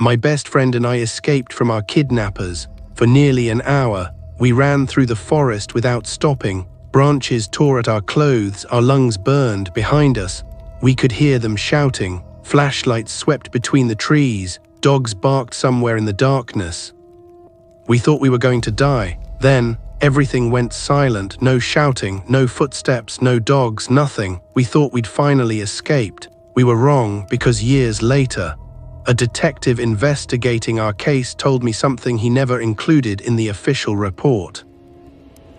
My best friend and I escaped from our kidnappers. For nearly an hour, we ran through the forest without stopping. Branches tore at our clothes, our lungs burned behind us. We could hear them shouting. Flashlights swept between the trees. Dogs barked somewhere in the darkness. We thought we were going to die. Then, everything went silent. No shouting, no footsteps, no dogs, nothing. We thought we'd finally escaped. We were wrong, because years later, a detective investigating our case told me something he never included in the official report.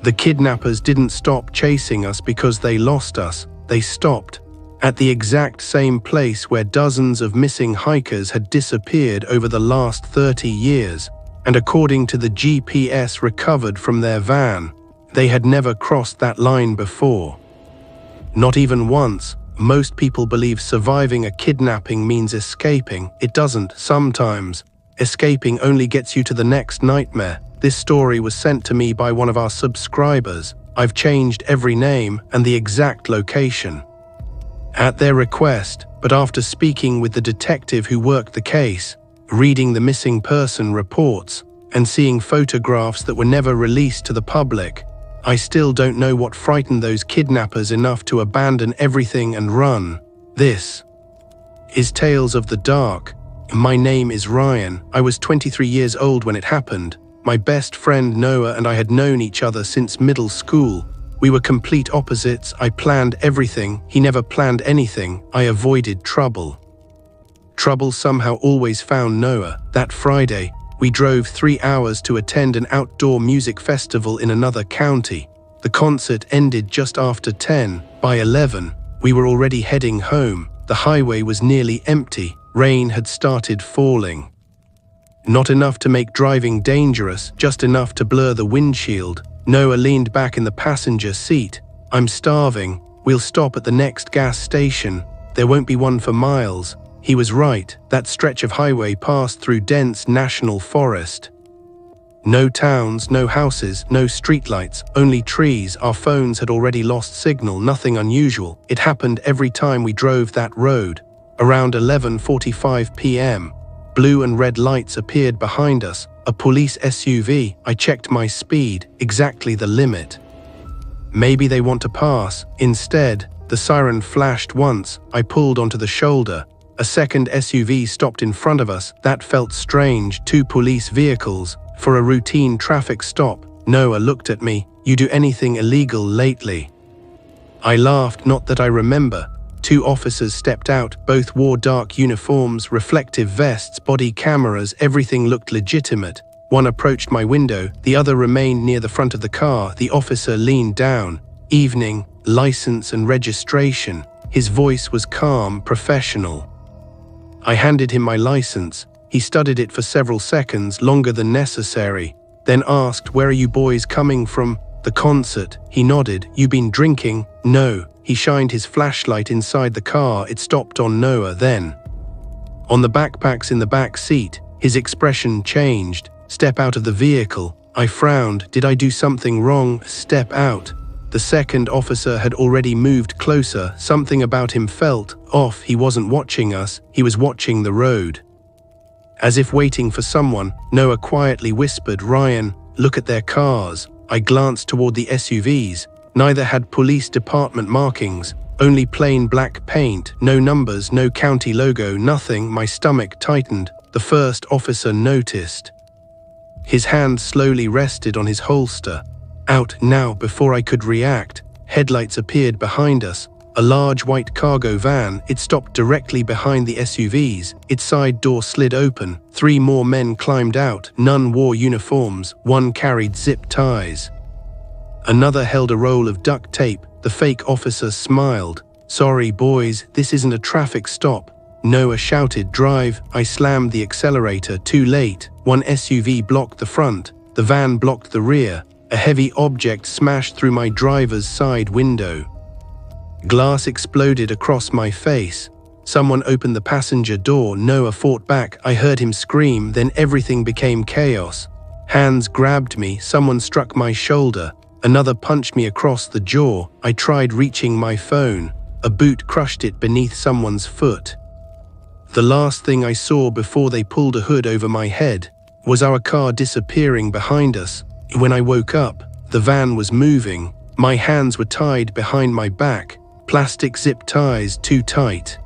The kidnappers didn't stop chasing us because they lost us. They stopped at the exact same place where dozens of missing hikers had disappeared over the last 30 years. And according to the GPS recovered from their van, they had never crossed that line before. Not even once. Most people believe surviving a kidnapping means escaping. It doesn't. Sometimes, escaping only gets you to the next nightmare. This story was sent to me by one of our subscribers. I've changed every name and the exact location at their request, but after speaking with the detective who worked the case, reading the missing person reports, and seeing photographs that were never released to the public, I still don't know what frightened those kidnappers enough to abandon everything and run. This is Tales of the Dark. My name is Ryan. I was 23 years old when it happened. My best friend Noah and I had known each other since middle school. We were complete opposites. I planned everything. He never planned anything. I avoided trouble. Trouble somehow always found Noah. That Friday, we drove 3 hours to attend an outdoor music festival in another county. The concert ended just after 10. By 11, we were already heading home. The highway was nearly empty. Rain had started falling. Not enough to make driving dangerous, just enough to blur the windshield. Noah leaned back in the passenger seat. "I'm starving. We'll stop at the next gas station. There won't be one for miles." He was right. That stretch of highway passed through dense national forest. No towns, no houses, no streetlights, only trees. Our phones had already lost signal, nothing unusual. It happened every time we drove that road. Around 11:45 p.m., blue and red lights appeared behind us. A police SUV. I checked my speed, exactly the limit. Maybe they want to pass. Instead, the siren flashed once. I pulled onto the shoulder. A second SUV stopped in front of us. That felt strange. 2 police vehicles. For a routine traffic stop. Noah looked at me. "You do anything illegal lately?" I laughed. "Not that I remember." 2 officers stepped out. Both wore dark uniforms, reflective vests, body cameras. Everything looked legitimate. One approached my window. The other remained near the front of the car. The officer leaned down. "Evening, license and registration." His voice was calm, professional. I handed him my license. He studied it for several seconds, longer than necessary, then asked, "Where are you boys coming from?" "The concert." He nodded. "You been drinking?" "No." He shined his flashlight inside the car. It stopped on Noah then. On the backpacks in the back seat, his expression changed. "Step out of the vehicle." I frowned. Did I do something wrong? Step out. The second officer had already moved closer. Something about him felt off. He wasn't watching us. He was watching the road. As if waiting for someone, Noah quietly whispered, "Ryan, look at their cars." I glanced toward the SUVs. Neither had police department markings, only plain black paint, no numbers, no county logo, nothing. My stomach tightened. The first officer noticed. His hand slowly rested on his holster. "Out now." Before I could react, headlights appeared behind us. A large white cargo van. It stopped directly behind the SUVs. Its side door slid open. 3 more men climbed out. None wore uniforms. One carried zip ties. Another held a roll of duct tape. The fake officer smiled. "Sorry, boys, this isn't a traffic stop." Noah shouted, "Drive." I slammed the accelerator. Too late. One SUV blocked the front. The van blocked the rear. A heavy object smashed through my driver's side window. Glass exploded across my face. Someone opened the passenger door. Noah fought back. I heard him scream. Then everything became chaos. Hands grabbed me. Someone struck my shoulder. Another punched me across the jaw. I tried reaching my phone. A boot crushed it beneath someone's foot. The last thing I saw before they pulled a hood over my head was our car disappearing behind us. When I woke up, the van was moving. My hands were tied behind my back, plastic zip ties too tight.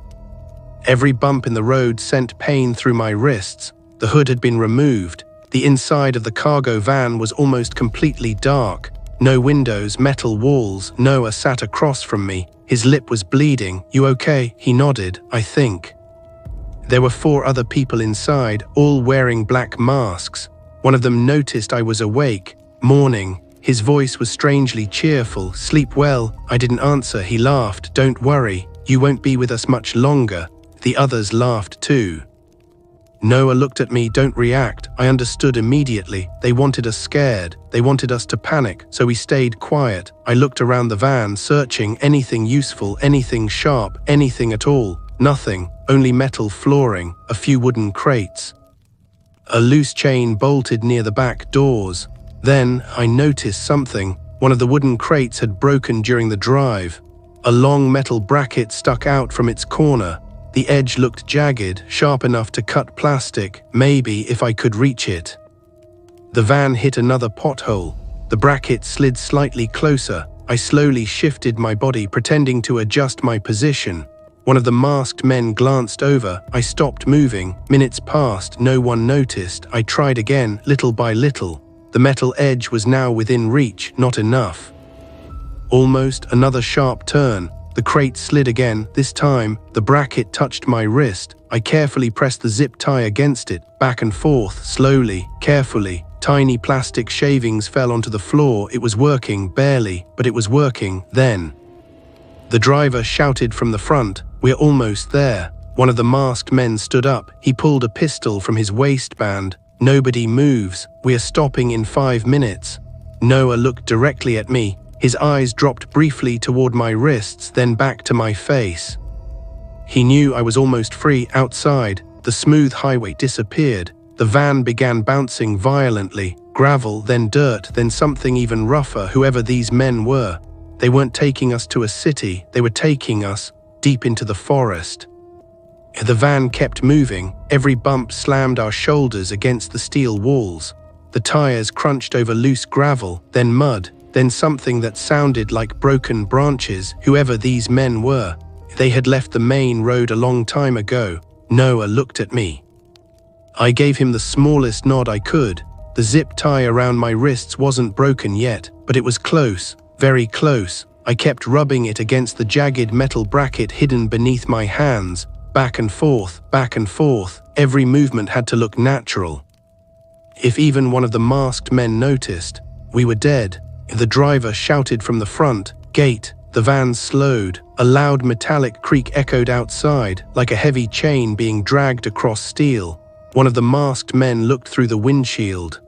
Every bump in the road sent pain through my wrists. The hood had been removed. The inside of the cargo van was almost completely dark. No windows, metal walls. Noah sat across from me. His lip was bleeding. "You okay?" He nodded. "I think." There were 4 other people inside, all wearing black masks. One of them noticed I was awake. "Morning." His voice was strangely cheerful. "Sleep well?" I didn't answer. He laughed. "Don't worry, you won't be with us much longer." The others laughed too. Noah looked at me. "Don't react." I understood immediately. They wanted us scared. They wanted us to panic, so we stayed quiet. I looked around the van, searching anything useful, anything sharp, anything at all. Nothing, only metal flooring, a few wooden crates. A loose chain bolted near the back doors. Then I noticed something. One of the wooden crates had broken during the drive. A long metal bracket stuck out from its corner. The edge looked jagged, sharp enough to cut plastic, maybe if I could reach it. The van hit another pothole. The bracket slid slightly closer. I slowly shifted my body, pretending to adjust my position. One of the masked men glanced over. I stopped moving. Minutes passed, no one noticed. I tried again, little by little. The metal edge was now within reach, not enough. Almost another sharp turn. The crate slid again. This time, the bracket touched my wrist. I carefully pressed the zip tie against it, back and forth, slowly, carefully. Tiny plastic shavings fell onto the floor. It was working, barely, but it was working. Then the driver shouted from the front, "We're almost there." One of the masked men stood up. He pulled a pistol from his waistband. "Nobody moves. We are stopping in 5 minutes." Noah looked directly at me. His eyes dropped briefly toward my wrists, then back to my face. He knew I was almost free. Outside, the smooth highway disappeared. The van began bouncing violently. Gravel, then dirt, then something even rougher. Whoever these men were, they weren't taking us to a city. They were taking us deep into the forest. The van kept moving. Every bump slammed our shoulders against the steel walls. The tires crunched over loose gravel, then mud, then something that sounded like broken branches. Whoever these men were, they had left the main road a long time ago. Noah looked at me. I gave him the smallest nod I could. The zip tie around my wrists wasn't broken yet, but it was close, very close. I kept rubbing it against the jagged metal bracket hidden beneath my hands. Back and forth, back and forth. Every movement had to look natural. If even one of the masked men noticed, we were dead. The driver shouted from the front gate. The van slowed. A loud metallic creak echoed outside, like a heavy chain being dragged across steel. One of the masked men looked through the windshield.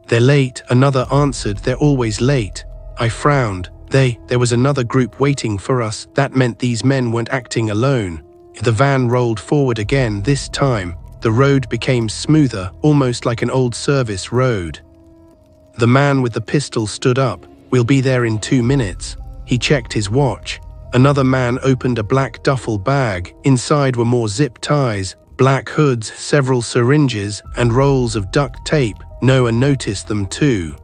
"They're late," another answered. "They're always late." I frowned. There was another group waiting for us. That meant these men weren't acting alone. The van rolled forward again. This time, the road became smoother, almost like an old service road. The man with the pistol stood up. "We'll be there in 2 minutes." He checked his watch. Another man opened a black duffel bag. Inside were more zip ties, black hoods, several syringes, and rolls of duct tape. Noah noticed them too.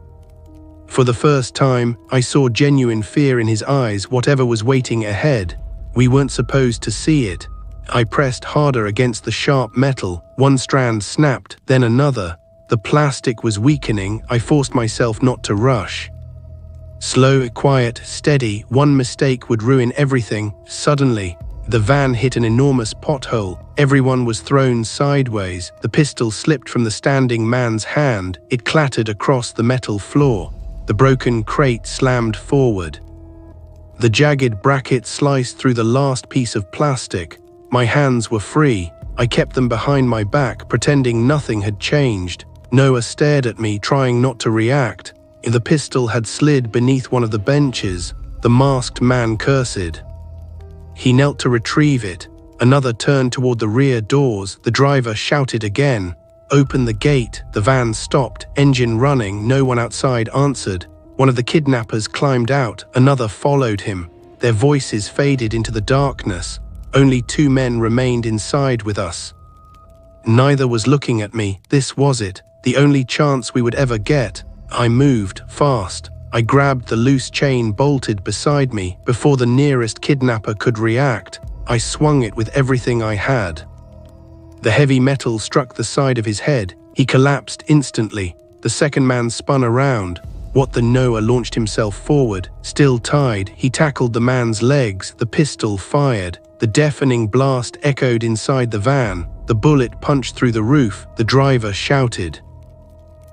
For the first time, I saw genuine fear in his eyes. Whatever was waiting ahead, we weren't supposed to see it. I pressed harder against the sharp metal. One strand snapped, then another. The plastic was weakening. I forced myself not to rush. Slow, quiet, steady. One mistake would ruin everything. Suddenly, the van hit an enormous pothole. Everyone was thrown sideways. The pistol slipped from the standing man's hand. It clattered across the metal floor. The broken crate slammed forward. The jagged bracket sliced through the last piece of plastic. My hands were free. I kept them behind my back, pretending nothing had changed. Noah stared at me, trying not to react. The pistol had slid beneath one of the benches. The masked man cursed. He knelt to retrieve it. Another turned toward the rear doors. The driver shouted again. "Open the gate." The van stopped, engine running. No one outside answered. One of the kidnappers climbed out. Another followed him. Their voices faded into the darkness. Only 2 men remained inside with us. Neither was looking at me. This was it, the only chance we would ever get. I moved fast. I grabbed the loose chain bolted beside me. Before the nearest kidnapper could react, I swung it with everything I had. The heavy metal struck the side of his head. He collapsed instantly. The second man spun around. What the Noah launched himself forward. Still tied, he tackled the man's legs. The pistol fired. The deafening blast echoed inside the van. The bullet punched through the roof. The driver shouted.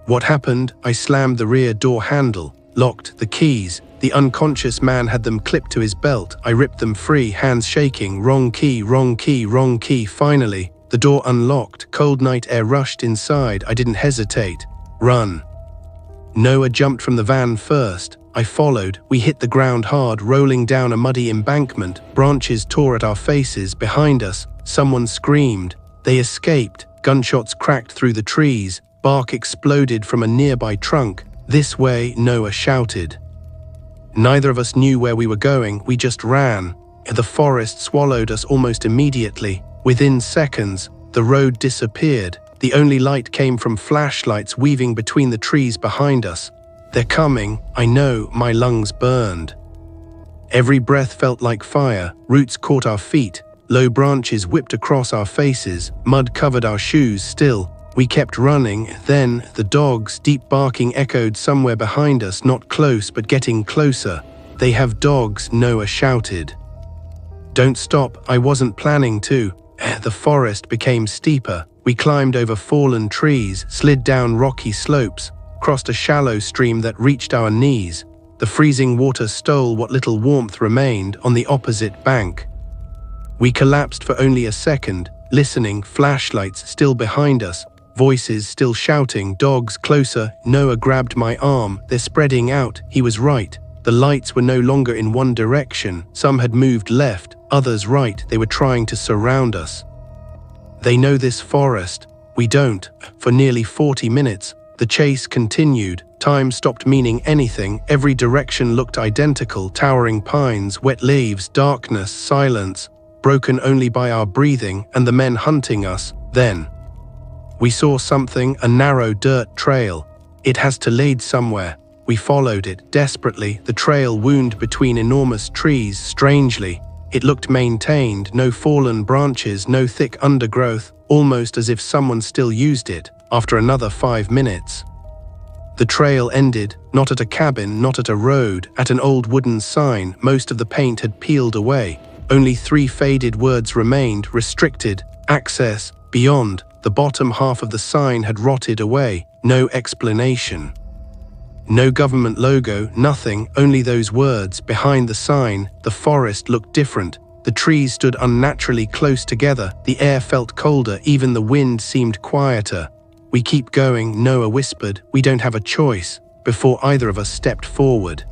What happened? I slammed the rear door handle, locked the keys. The unconscious man had them clipped to his belt. I ripped them free, hands shaking. Wrong key, wrong key, wrong key. Finally, the door unlocked. Cold night air rushed inside. I didn't hesitate. Run. Noah jumped from the van first. I followed. We hit the ground hard, rolling down a muddy embankment. Branches tore at our faces. Behind us, someone screamed. They escaped. Gunshots cracked through the trees. Bark exploded from a nearby trunk. This way, Noah shouted. Neither of us knew where we were going. We just ran. The forest swallowed us almost immediately. Within seconds, the road disappeared. The only light came from flashlights weaving between the trees behind us. They're coming. I know. My lungs burned. Every breath felt like fire. Roots caught our feet. Low branches whipped across our faces. Mud covered our shoes. Still, we kept running. Then, the dogs' deep barking echoed somewhere behind us, not close but getting closer. They have dogs, Noah shouted. Don't stop. I wasn't planning to. The forest became steeper. We climbed over fallen trees, slid down rocky slopes, crossed a shallow stream that reached our knees. The freezing water stole what little warmth remained on the opposite bank. We collapsed for only a second, listening, flashlights still behind us, voices still shouting, dogs closer. Noah grabbed my arm. They're spreading out. He was right. The lights were no longer in one direction. Some had moved left, others right. They were trying to surround us. They know this forest. We don't. For nearly 40 minutes, the chase continued. Time stopped meaning anything. Every direction looked identical. Towering pines, wet leaves, darkness, silence, broken only by our breathing and the men hunting us. Then, we saw something, a narrow dirt trail. It has to lead somewhere. We followed it desperately. The trail wound between enormous trees. Strangely, it looked maintained. No fallen branches, no thick undergrowth, almost as if someone still used it. After another 5 minutes, the trail ended, not at a cabin, not at a road, at an old wooden sign. Most of the paint had peeled away. Only 3 faded words remained: restricted, access, beyond. The bottom half of the sign had rotted away. No explanation. No government logo, nothing, only those words. Behind the sign, the forest looked different. The trees stood unnaturally close together. The air felt colder, even the wind seemed quieter. We keep going, Noah whispered. We don't have a choice. Before either of us stepped forward,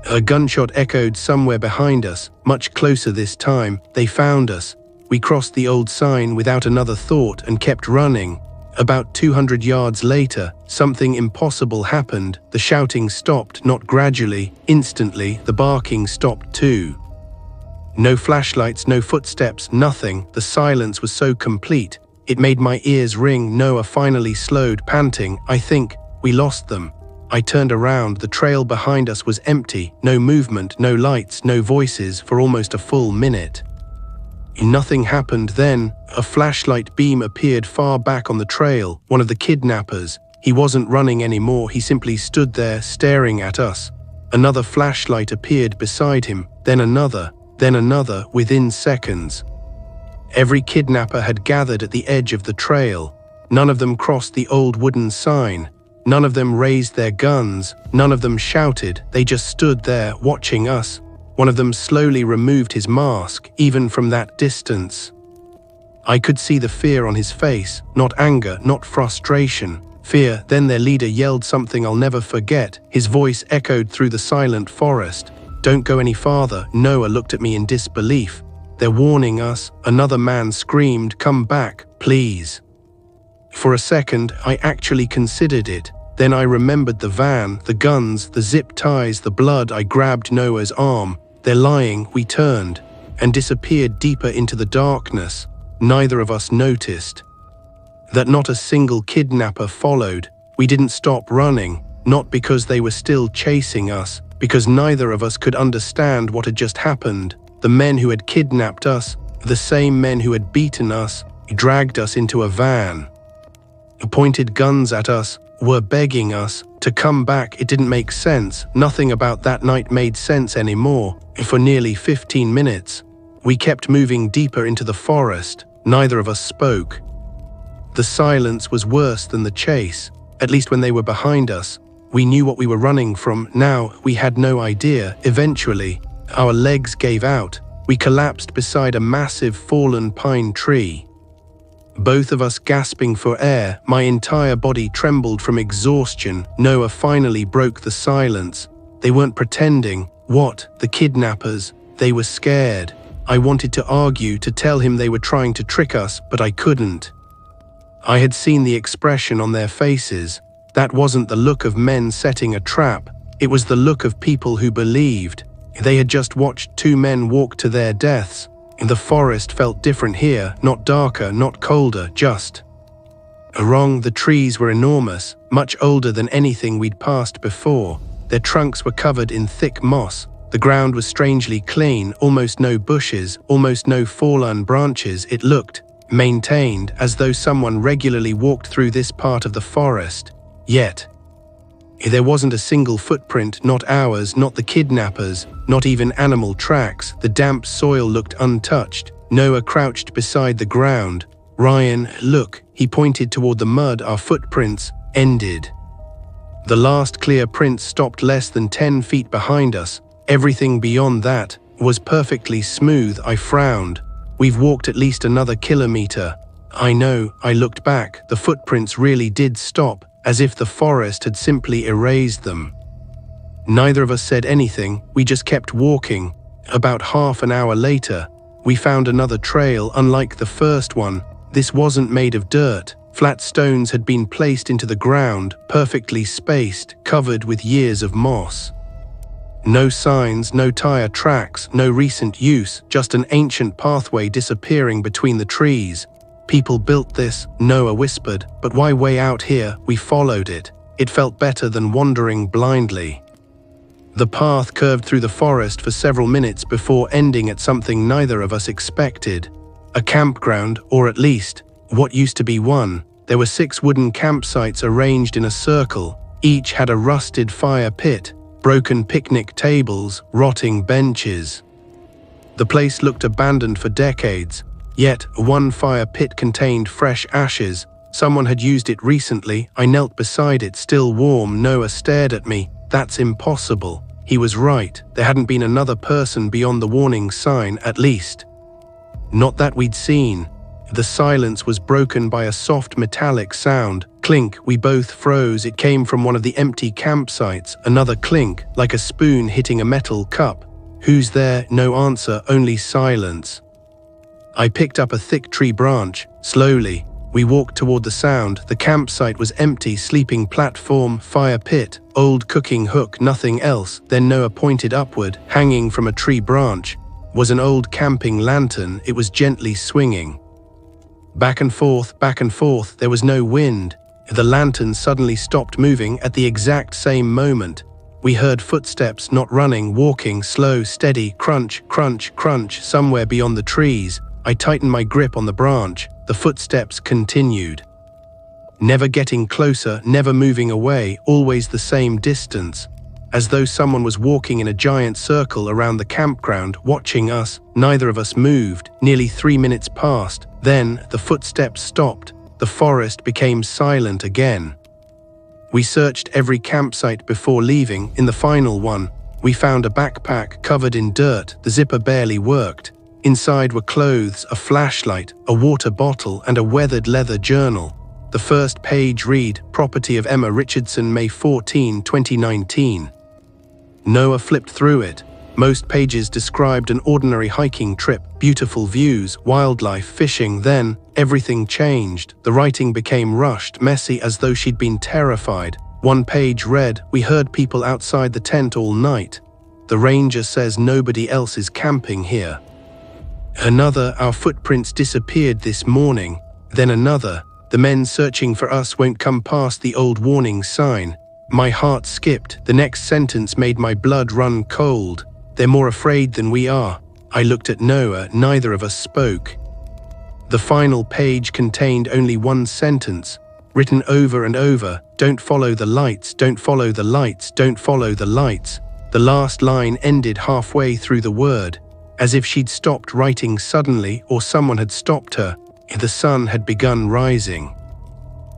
a gunshot echoed somewhere behind us, much closer this time. They found us. We crossed the old sign without another thought and kept running. About 200 yards later, something impossible happened. The shouting stopped, not gradually, instantly. The barking stopped too. No flashlights, no footsteps, nothing. The silence was so complete, it made my ears ring. Noah finally slowed, panting. I think we lost them. I turned around. The trail behind us was empty. No movement, no lights, no voices for almost a full minute. Nothing happened then. A flashlight beam appeared far back on the trail. One of the kidnappers. He wasn't running anymore. He simply stood there, staring at us. Another flashlight appeared beside him, then another, within seconds. Every kidnapper had gathered at the edge of the trail. None of them crossed the old wooden sign. None of them raised their guns. None of them shouted. They just stood there, watching us. One of them slowly removed his mask, even from that distance. I could see the fear on his face, not anger, not frustration. Fear. Then their leader yelled something I'll never forget. His voice echoed through the silent forest. Don't go any farther. Noah looked at me in disbelief. They're warning us. Another man screamed, come back, please. For a second, I actually considered it. Then I remembered the van, the guns, the zip ties, the blood. I grabbed Noah's arm. They're lying. We turned. and disappeared deeper into the darkness. Neither of us noticed that not a single kidnapper followed. We didn't stop running, not because they were still chasing us, because neither of us could understand what had just happened. The men who had kidnapped us, the same men who had beaten us, dragged us into a van, pointed guns at us, were begging us to come back. It didn't make sense. Nothing about that night made sense anymore. For nearly 15 minutes, we kept moving deeper into the forest. Neither of us spoke. The silence was worse than the chase, at least when they were behind us. We knew what we were running from. Now we had no idea. Eventually, our legs gave out. We collapsed beside a massive fallen pine tree, both of us gasping for air. My entire body trembled from exhaustion. Noah finally broke the silence. They weren't pretending. What? The kidnappers? They were scared. I wanted to argue, to tell him they were trying to trick us, but I couldn't. I had seen the expression on their faces. That wasn't the look of men setting a trap. It was the look of people who believed. They had just watched two men walk to their deaths. The forest felt different here, not darker, not colder, just wrong. The trees were enormous, much older than anything we'd passed before. Their trunks were covered in thick moss. The ground was strangely clean, almost no bushes, almost no fallen branches. It looked maintained, as though someone regularly walked through this part of the forest. Yet, there wasn't a single footprint, not ours, not the kidnappers, not even animal tracks. The damp soil looked untouched. Noah crouched beside the ground. Ryan, look, he pointed toward the mud. Our footprints ended. The last clear prints stopped less than 10 feet behind us. Everything beyond that was perfectly smooth. I frowned. We've walked at least another kilometer. I know. I looked back. The footprints really did stop, as if the forest had simply erased them. Neither of us said anything. We just kept walking. About half an hour later, we found another trail. Unlike the first one, this wasn't made of dirt. Flat stones had been placed into the ground, perfectly spaced, covered with years of moss. No signs, no tire tracks, no recent use, just an ancient pathway disappearing between the trees. People built this, Noah whispered, but why way out here? We followed it. It felt better than wandering blindly. The path curved through the forest for several minutes before ending at something neither of us expected. A campground, or at least, what used to be one. There were 6 wooden campsites arranged in a circle. Each had a rusted fire pit, broken picnic tables, rotting benches. The place looked abandoned for decades. Yet, one fire pit contained fresh ashes. Someone had used it recently. I knelt beside it, still warm. Noah stared at me. That's impossible. He was right. There hadn't been another person beyond the warning sign, at least. Not that we'd seen. The silence was broken by a soft metallic sound. Clink. We both froze. It came from one of the empty campsites. Another clink, like a spoon hitting a metal cup. Who's there? No answer, only silence. I picked up a thick tree branch. Slowly, we walked toward the sound. The campsite was empty. Sleeping platform, fire pit, old cooking hook, nothing else. Then Noah pointed upward. Hanging from a tree branch was an old camping lantern. It was gently swinging. Back and forth, there was no wind. The lantern suddenly stopped moving at the exact same moment. We heard footsteps, not running, walking, slow, steady, crunch, crunch, crunch, somewhere beyond the trees. I tightened my grip on the branch. The footsteps continued. Never getting closer, never moving away, always the same distance. As though someone was walking in a giant circle around the campground, watching us. Neither of us moved. Nearly 3 minutes passed. Then, the footsteps stopped. The forest became silent again. We searched every campsite before leaving. In the final one, we found a backpack covered in dirt. The zipper barely worked. Inside were clothes, a flashlight, a water bottle, and a weathered leather journal. The first page read, "Property of Emma Richardson, May 14, 2019. Noah flipped through it. Most pages described an ordinary hiking trip, beautiful views, wildlife, fishing. Then, everything changed. The writing became rushed, messy, as though she'd been terrified. One page read, "We heard people outside the tent all night. The ranger says nobody else is camping here." Another, our footprints disappeared this morning. Then another, the men searching for us won't come past the old warning sign. My heart skipped. The next sentence made my blood run cold. They're more afraid than we are. I looked at Noah, neither of us spoke. The final page contained only one sentence, written over and over: "Don't follow the lights, don't follow the lights, don't follow the lights." The last line ended halfway through the word, as if she'd stopped writing suddenly or someone had stopped her. The sun had begun rising.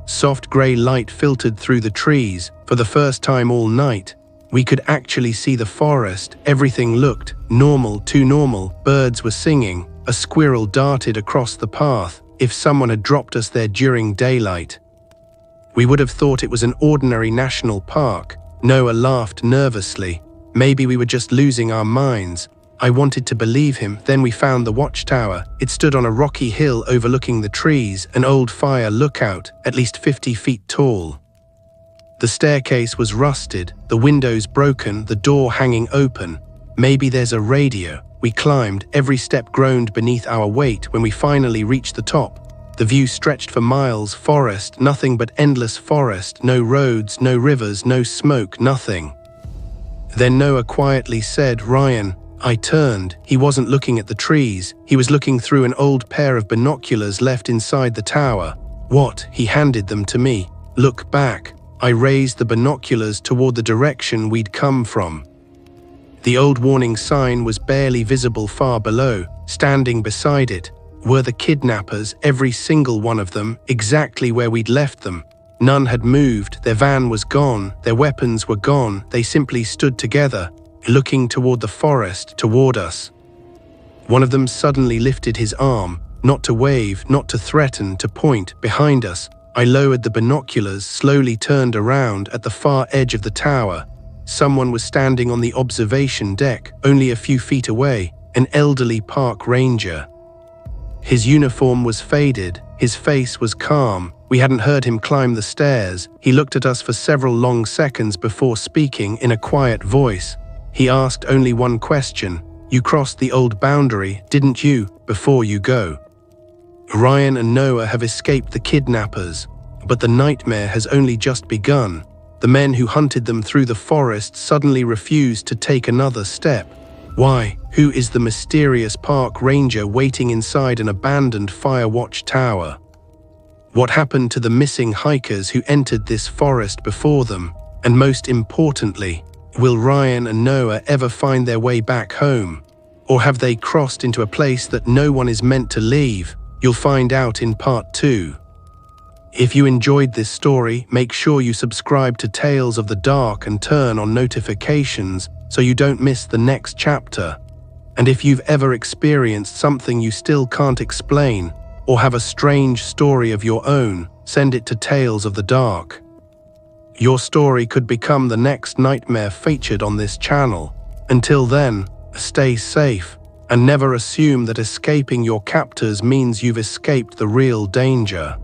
Soft grey light filtered through the trees. For the first time all night, we could actually see the forest. Everything looked normal, too normal. Birds were singing. A squirrel darted across the path. If someone had dropped us there during daylight, we would have thought it was an ordinary national park. Noah laughed nervously. Maybe we were just losing our minds. I wanted to believe him. Then we found the watchtower. It stood on a rocky hill overlooking the trees, an old fire lookout, at least 50 feet tall. The staircase was rusted, the windows broken, the door hanging open. Maybe there's a radio. We climbed. Every step groaned beneath our weight. When we finally reached the top, the view stretched for miles. Forest, nothing but endless forest. No roads, no rivers, no smoke, nothing. Then Noah quietly said, "Ryan." I turned. He wasn't looking at the trees. He was looking through an old pair of binoculars left inside the tower. "What?" He handed them to me. "Look back." I raised the binoculars toward the direction we'd come from. The old warning sign was barely visible far below. Standing beside it were the kidnappers, every single one of them, exactly where we'd left them. None had moved. Their van was gone. Their weapons were gone. They simply stood together, looking toward the forest, toward us. One of them suddenly lifted his arm, not to wave, not to threaten, to point behind us. I lowered the binoculars, slowly turned around. At the far edge of the tower, someone was standing on the observation deck, only a few feet away, an elderly park ranger. His uniform was faded, his face was calm. We hadn't heard him climb the stairs. He looked at us for several long seconds before speaking in a quiet voice. He asked only one question. "You crossed the old boundary, didn't you, before you go?" Ryan and Noah have escaped the kidnappers, but the nightmare has only just begun. The men who hunted them through the forest suddenly refused to take another step. Why? Who is the mysterious park ranger waiting inside an abandoned fire watch tower? What happened to the missing hikers who entered this forest before them? And most importantly, will Ryan and Noah ever find their way back home? Or have they crossed into a place that no one is meant to leave? You'll find out in part 2. If you enjoyed this story, make sure you subscribe to Tales of the Dark and turn on notifications so you don't miss the next chapter. And if you've ever experienced something you still can't explain, or have a strange story of your own, send it to Tales of the Dark. Your story could become the next nightmare featured on this channel. Until then, stay safe, and never assume that escaping your captors means you've escaped the real danger.